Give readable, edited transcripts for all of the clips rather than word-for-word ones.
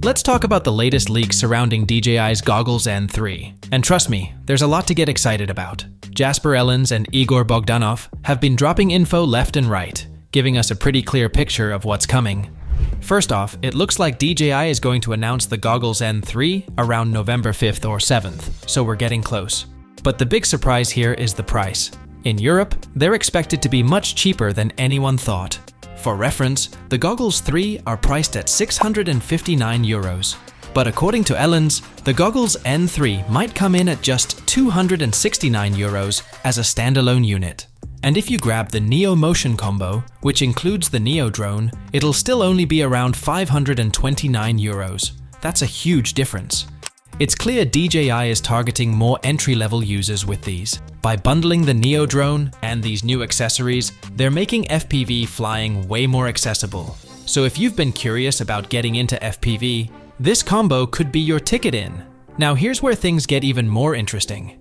Let's talk about the latest leaks surrounding DJI's Goggles N3. And trust me, there's a lot to get excited about. Jasper Ellens and Igor Bogdanov have been dropping info left and right, giving us a pretty clear picture of what's coming. First off, it looks like DJI is going to announce the Goggles N3 around November 5th or 7th, so we're getting close. But the big surprise here is the price. In Europe, they're expected to be much cheaper than anyone thought. For reference, the Goggles 3 are priced at 659 euros. But according to Ellens, the Goggles N3 might come in at just 269 euros as a standalone unit. And if you grab the Neo Motion combo, which includes the Neo drone, it'll still only be around 529 euros. That's a huge difference. It's clear DJI is targeting more entry-level users with these. By bundling the Neo drone and these new accessories, they're making FPV flying way more accessible. So if you've been curious about getting into FPV, this combo could be your ticket in. Now here's where things get even more interesting.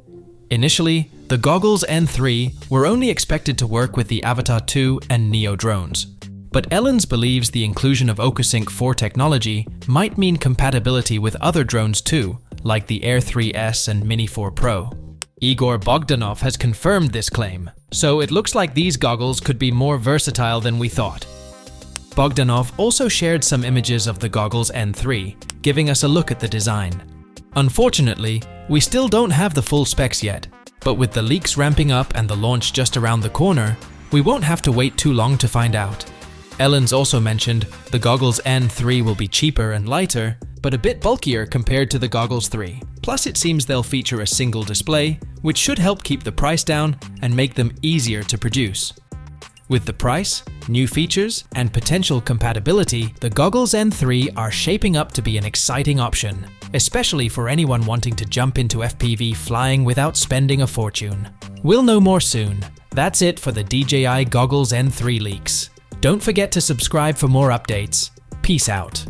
Initially, the Goggles N3 were only expected to work with the Avatar 2 and Neo drones. But Ellens believes the inclusion of OcuSync 4 technology might mean compatibility with other drones too, like the Air 3S and Mini 4 Pro. Igor Bogdanov has confirmed this claim, so it looks like these goggles could be more versatile than we thought. Bogdanov also shared some images of the Goggles N3, giving us a look at the design. Unfortunately, we still don't have the full specs yet, but with the leaks ramping up and the launch just around the corner, we won't have to wait too long to find out. Ellens also mentioned the Goggles N3 will be cheaper and lighter, but a bit bulkier compared to the Goggles 3. Plus, it seems they'll feature a single display, which should help keep the price down and make them easier to produce. With the price, new features, and potential compatibility, the Goggles N3 are shaping up to be an exciting option, especially for anyone wanting to jump into FPV flying without spending a fortune. We'll know more soon. That's it for the DJI Goggles N3 leaks. Don't forget to subscribe for more updates. Peace out.